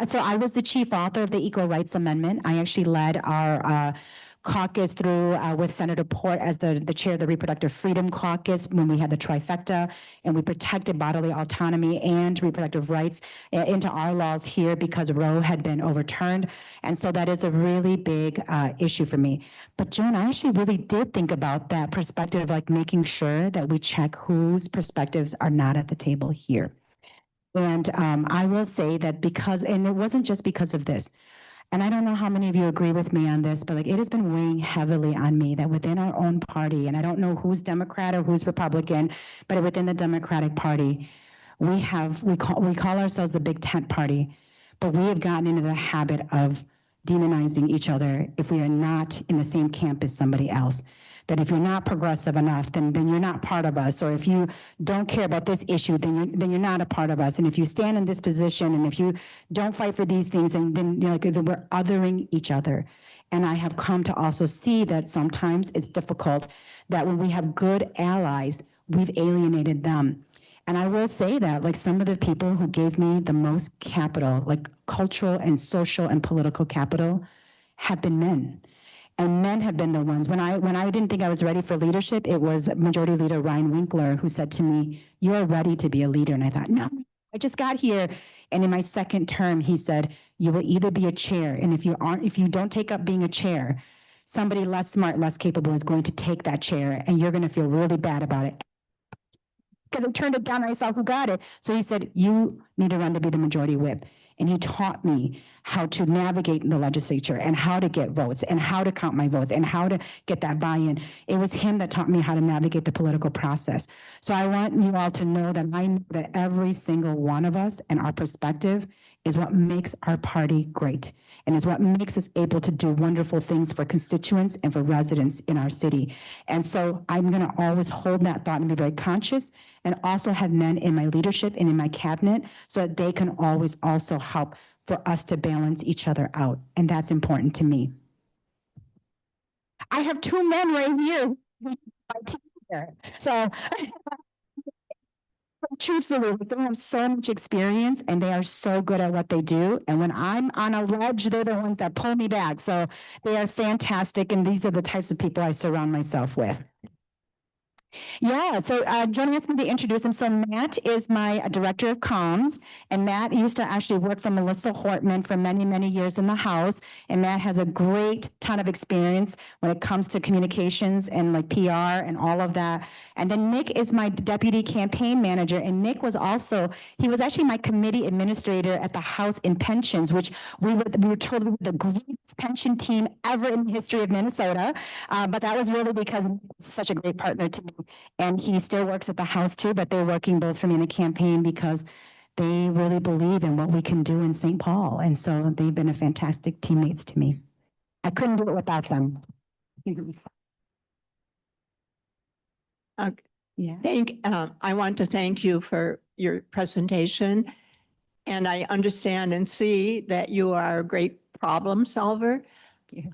So I was the chief author of the Equal Rights Amendment. I actually led our caucus through with Senator Port as the chair of the Reproductive Freedom Caucus when we had the trifecta, and we protected bodily autonomy and reproductive rights into our laws here because Roe had been overturned. And so that is a really big issue for me. But Joan, I actually really did think about that perspective of like making sure that we check whose perspectives are not at the table here. And I will say that and it wasn't just because of this, and I don't know how many of you agree with me on this, but like it has been weighing heavily on me that within our own party, and I don't know who's Democrat or who's Republican, but within the Democratic Party, we call ourselves the Big Tent Party, but we have gotten into the habit of demonizing each other if we are not in the same camp as somebody else. That if you're not progressive enough, then you're not part of us. Or if you don't care about this issue, then you're not a part of us. And if you stand in this position, and if you don't fight for these things, then we're othering each other. And I have come to also see that sometimes it's difficult that when we have good allies, we've alienated them. And I will say that like some of the people who gave me the most capital, like cultural and social and political capital, have been men. And men have been the ones, when I didn't think I was ready for leadership, it was Majority Leader Ryan Winkler who said to me, "You're ready to be a leader." And I thought, no, I just got here. And in my second term, he said, "You will either be a chair, and if you don't take up being a chair, somebody less smart, less capable is going to take that chair, and you're going to feel really bad about it." Because I turned it down and I saw who got it. So he said, "You need to run to be the majority whip." And he taught me how to navigate the legislature and how to get votes and how to count my votes and how to get that buy-in. It was him that taught me how to navigate the political process. So I want you all to know that I know that every single one of us and our perspective is what makes our party great and is what makes us able to do wonderful things for constituents and for residents in our city. And so I'm going to always hold that thought and be very conscious, and also have men in my leadership and in my cabinet so that they can always also help for us to balance each other out. And that's important to me. I have two men right here. So truthfully, they have so much experience and they are so good at what they do. And when I'm on a ledge, they're the ones that pull me back. So they are fantastic. And these are the types of people I surround myself with. Yeah, so Joan asked me to introduce him. So Matt is my director of comms, and Matt used to actually work for Melissa Hortman for many, many years in the House, and Matt has a great ton of experience when it comes to communications and like PR and all of that. And then Nick is my deputy campaign manager, and Nick was he was actually my committee administrator at the House in pensions, which we were told we were the greatest pension team ever in the history of Minnesota, but that was really because Nick was such a great partner to me. And he still works at the House too, but they're working both for me in the campaign because they really believe in what we can do in St. Paul. And so they've been a fantastic teammates to me. I couldn't do it without them. Yeah. I want to thank you for your presentation. And I understand and see that you are a great problem solver.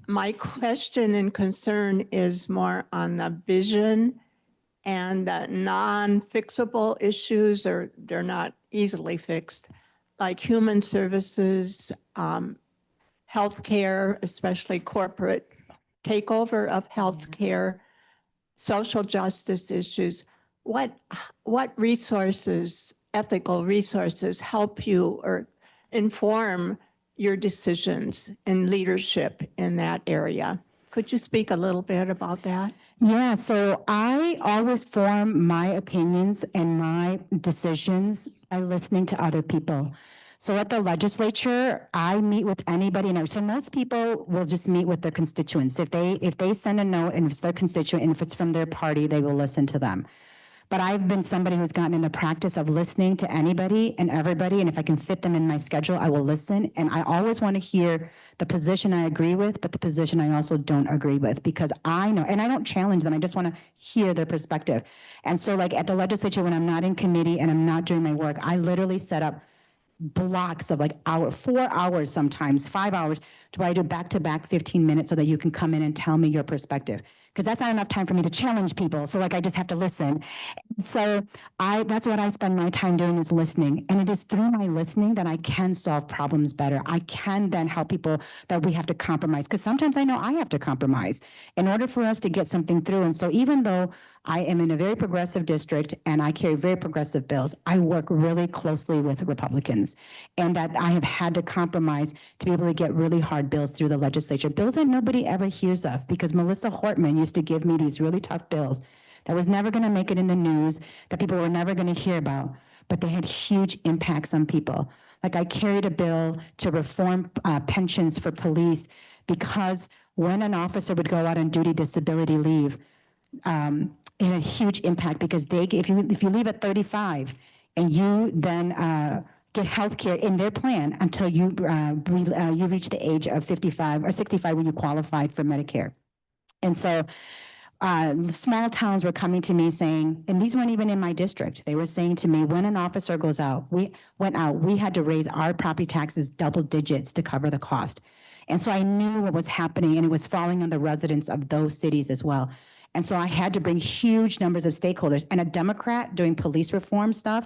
My question and concern is more on the vision and the non-fixable issues, or they're not easily fixed, like human services, healthcare, especially corporate takeover of healthcare, social justice issues. What resources, ethical resources, help you or inform your decisions and leadership in that area? Could you speak a little bit about that? Yeah, so I always form my opinions and my decisions by listening to other people. So at the legislature, I meet with anybody, and so most people will just meet with their constituents. If they send a note and if it's their constituent and if it's from their party, they will listen to them. But I've been somebody who's gotten in the practice of listening to anybody and everybody, and if I can fit them in my schedule, I will listen. And I always want to hear the position I agree with, but the position I also don't agree with, because I know, and I don't challenge them, I just want to hear their perspective. And so like at the legislature, when I'm not in committee and I'm not doing my work, I literally set up blocks of like 4 hours, sometimes 5 hours, to where I do back-to-back 15 minutes so that you can come in and tell me your perspective. Because that's not enough time for me to challenge people. So like I just have to listen. So that's what I spend my time doing, is listening. And it is through my listening that I can solve problems better. I can then help people that we have to compromise. Because sometimes I know I have to compromise in order for us to get something through. And so even though I am in a very progressive district and I carry very progressive bills, I work really closely with Republicans, and that I have had to compromise to be able to get really hard bills through the legislature, bills that nobody ever hears of, because Melissa Hortman used to give me these really tough bills that was never going to make it in the news, that people were never going to hear about, but they had huge impacts on people. Like I carried a bill to reform pensions for police, because when an officer would go out on duty disability leave, it had a huge impact, because if you leave at 35 and you then get health care in their plan until you reach the age of 55 or 65 when you qualify for Medicare. And so small towns were coming to me saying, and these weren't even in my district, they were saying to me, when an officer we had to raise our property taxes double digits to cover the cost. And so I knew what was happening, and it was falling on the residents of those cities as well. And so I had to bring huge numbers of stakeholders, and a Democrat doing police reform stuff,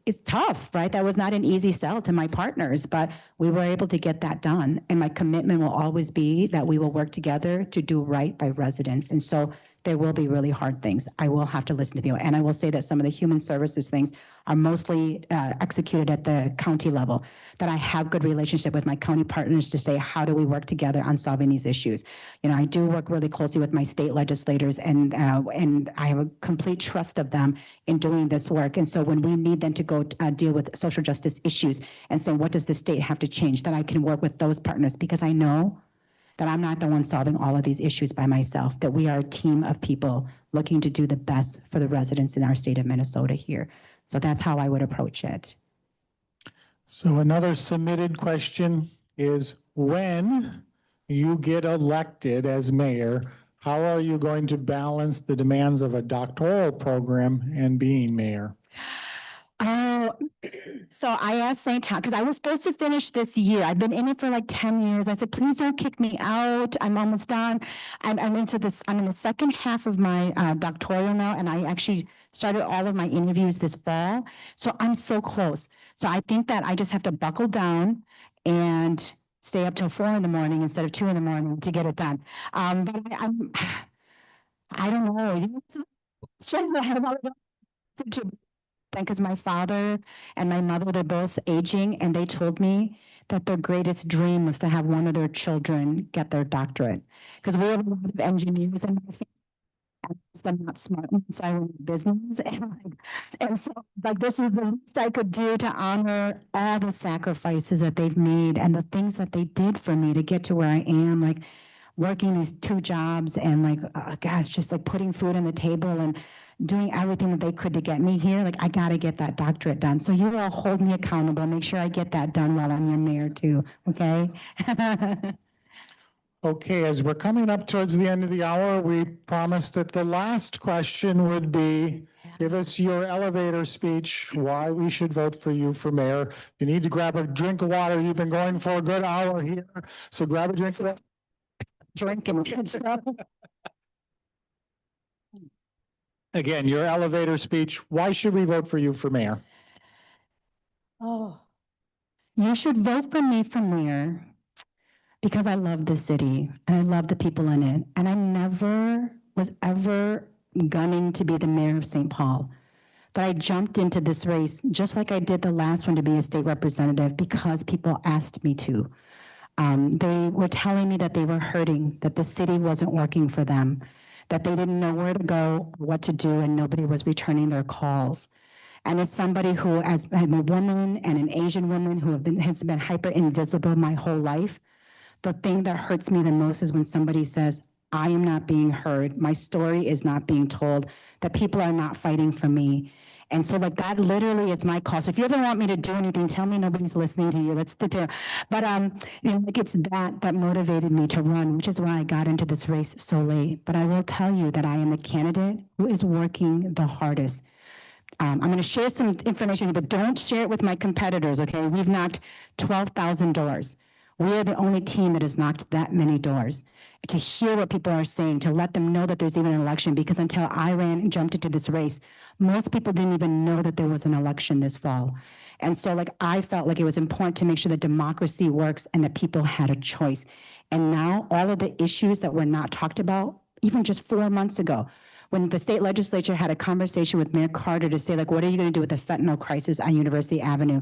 it's tough, right? That was not an easy sell to my partners, but we were able to get that done. And my commitment will always be that we will work together to do right by residents. And so there will be really hard things. I will have to listen to people. And I will say that some of the human services things are mostly executed at the county level, that I have good relationship with my county partners to say, how do we work together on solving these issues? You know, I do work really closely with my state legislators, and I have a complete trust of them in doing this work. And so when we need them to go deal with social justice issues and say, what does the state have to change, that I can work with those partners, because I know that I'm not the one solving all of these issues by myself, that we are a team of people looking to do the best for the residents in our state of Minnesota here. So that's how I would approach it. So another submitted question is, when you get elected as mayor, how are you going to balance the demands of a doctoral program and being mayor? So I asked St. Thomas, because I was supposed to finish this year. I've been in it for like 10 years. I said, please don't kick me out. I'm almost done. I'm in the second half of my doctoral now, and I actually started all of my interviews this fall. So I'm so close. So I think that I just have to buckle down and stay up till 4 in the morning instead of 2 in the morning to get it done. But I don't know. Because my father and my mother, they're both aging, and they told me that their greatest dream was to have one of their children get their doctorate. Because we have a lot of engineers in my family, I'm not smart inside of business. And so like this was the least I could do to honor all the sacrifices that they've made and the things that they did for me to get to where I am. Like working these 2 jobs and like, gosh, just like putting food on the table and doing everything that they could to get me here. Like, I got to get that doctorate done. So you all hold me accountable. Make sure I get that done while I'm your mayor too. Okay. Okay, as we're coming up towards the end of the hour, we promised that the last question would be, give us your elevator speech, why we should vote for you for mayor. You need to grab a drink of water. You've been going for a good hour here, so grab a drink of that. Drinking. Again, your elevator speech, why should we vote for you for mayor? Oh, you should vote for me for mayor because I love the city and I love the people in it. And I never was ever gunning to be the mayor of St. Paul. But I jumped into this race just like I did the last one to be a state representative because people asked me to. They were telling me that they were hurting, that the city wasn't working for them, that they didn't know where to go, what to do, and nobody was returning their calls. And as somebody who, as I'm a woman and an Asian woman who has been hyper invisible my whole life, the thing that hurts me the most is when somebody says, I am not being heard, my story is not being told, that people are not fighting for me. And so like that literally is my call. So if you ever want me to do anything, tell me nobody's listening to you. That's the deal. But like it's that motivated me to run, which is why I got into this race so late. But I will tell you that I am the candidate who is working the hardest. I'm going to share some information, but don't share it with my competitors, okay? We've knocked 12,000 doors. We are the only team that has knocked that many doors. To hear what people are saying, to let them know that there's even an election, because until I ran and jumped into this race, most people didn't even know that there was an election this fall. And so like I felt like it was important to make sure that democracy works and that people had a choice. And now all of the issues that were not talked about, even just 4 months ago, when the state legislature had a conversation with Mayor Carter to say, like, what are you going to do with the fentanyl crisis on University Avenue?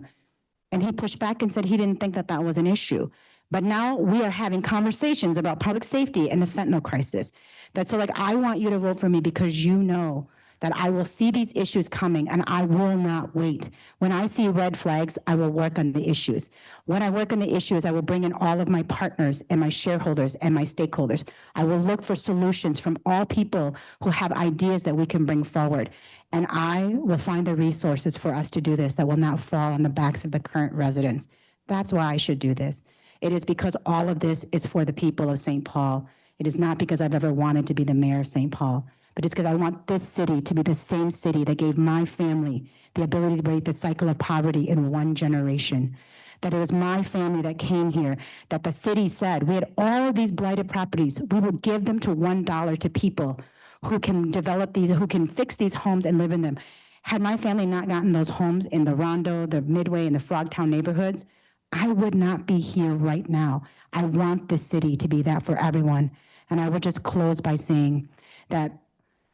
And he pushed back and said he didn't think that that was an issue. But now we are having conversations about public safety and the fentanyl crisis. That's so like, I want you to vote for me because you know that I will see these issues coming and I will not wait. When I see red flags, I will work on the issues. When I work on the issues, I will bring in all of my partners and my shareholders and my stakeholders. I will look for solutions from all people who have ideas that we can bring forward. And I will find the resources for us to do this that will not fall on the backs of the current residents. That's why I should do this. It is because all of this is for the people of St. Paul. It is not because I've ever wanted to be the mayor of St. Paul, but it's because I want this city to be the same city that gave my family the ability to break the cycle of poverty in 1 generation. That it was my family that came here, that the city said, we had all of these blighted properties. We will give them to $1 to people who can develop these, who can fix these homes and live in them. Had my family not gotten those homes in the Rondo, the Midway, and the Frogtown neighborhoods, I would not be here right now. I want this city to be that for everyone. And I would just close by saying that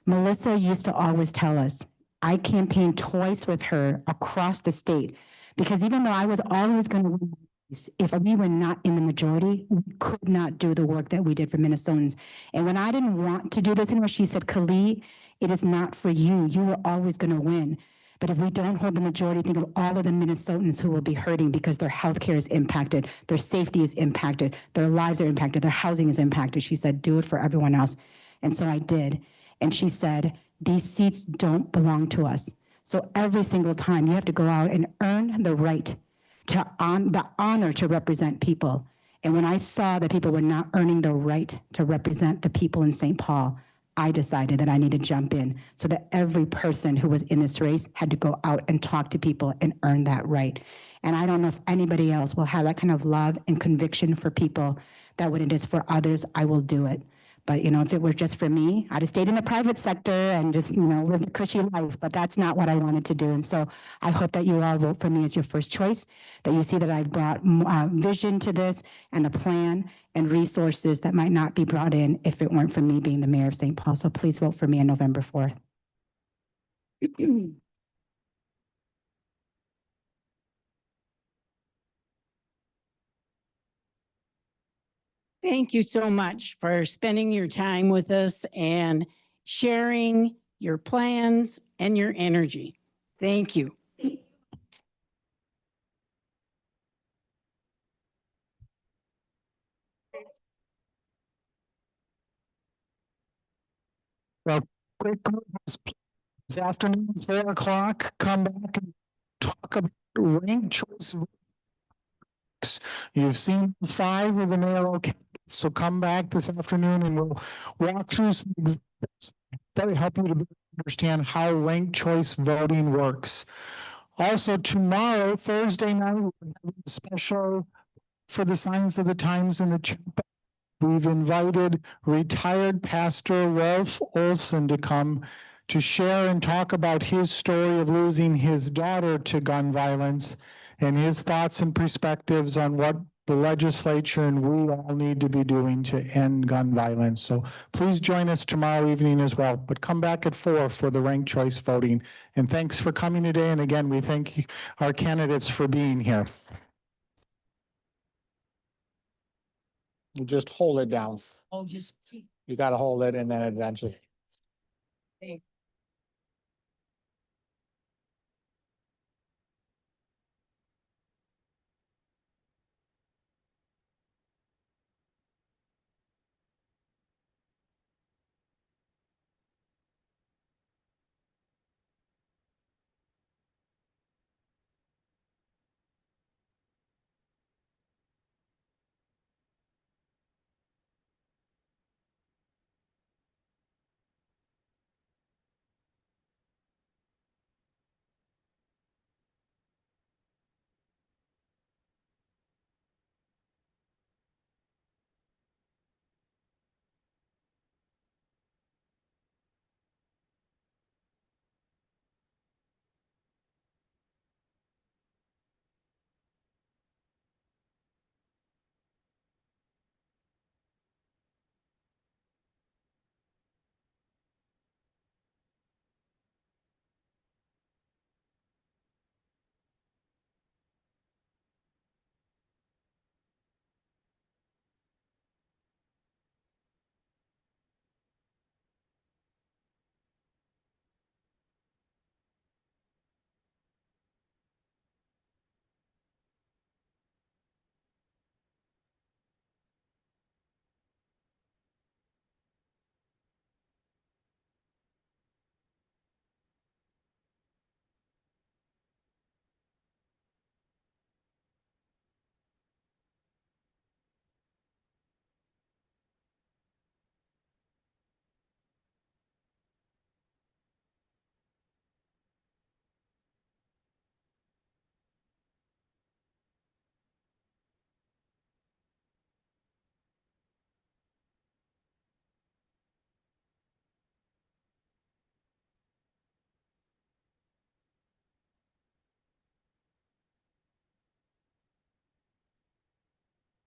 Melissa used to always tell us, I campaigned twice with her across the state, because even though I was always going to win, if we were not in the majority, we could not do the work that we did for Minnesotans. And when I didn't want to do this anymore, she said, Kaohly, it is not for you. You are always going to win. But if we don't hold the majority, think of all of the Minnesotans who will be hurting because their health care is impacted, their safety is impacted, their lives are impacted, their housing is impacted. She said, do it for everyone else. And so I did. And she said, these seats don't belong to us. So every single time you have to go out and earn the right to the honor to represent people. And when I saw that people were not earning the right to represent the people in St. Paul, I decided that I need to jump in so that every person who was in this race had to go out and talk to people and earn that right. And I don't know if anybody else will have that kind of love and conviction for people, that when it is for others, I will do it. But, you know, if it were just for me, I'd have stayed in the private sector and just, you know, lived a cushy life, but that's not what I wanted to do. And so I hope that you all vote for me as your first choice, that you see that I've brought vision to this and a plan and resources that might not be brought in if it weren't for me being the mayor of St. Paul. So please vote for me on November 4th. Thank you so much for spending your time with us and sharing your plans and your energy. Thank you. Well, quick this afternoon, 4 o'clock, come back and talk about ranked choice votes. You've seen 5 of the mayoral candidates, so come back this afternoon and we'll walk through some examples that will help you to better understand how ranked choice voting works. Also, tomorrow, Thursday night, we're having a special for the Signs of the Times in the chapel. We've invited retired pastor Rolf Olson to come to share and talk about his story of losing his daughter to gun violence and his thoughts and perspectives on what the legislature and we all need to be doing to end gun violence. So please join us tomorrow evening as well, but come back at 4 for the ranked choice voting. And thanks for coming today. And again, we thank our candidates for being here. You just hold it down. Oh, just keep. You got to hold it and then eventually.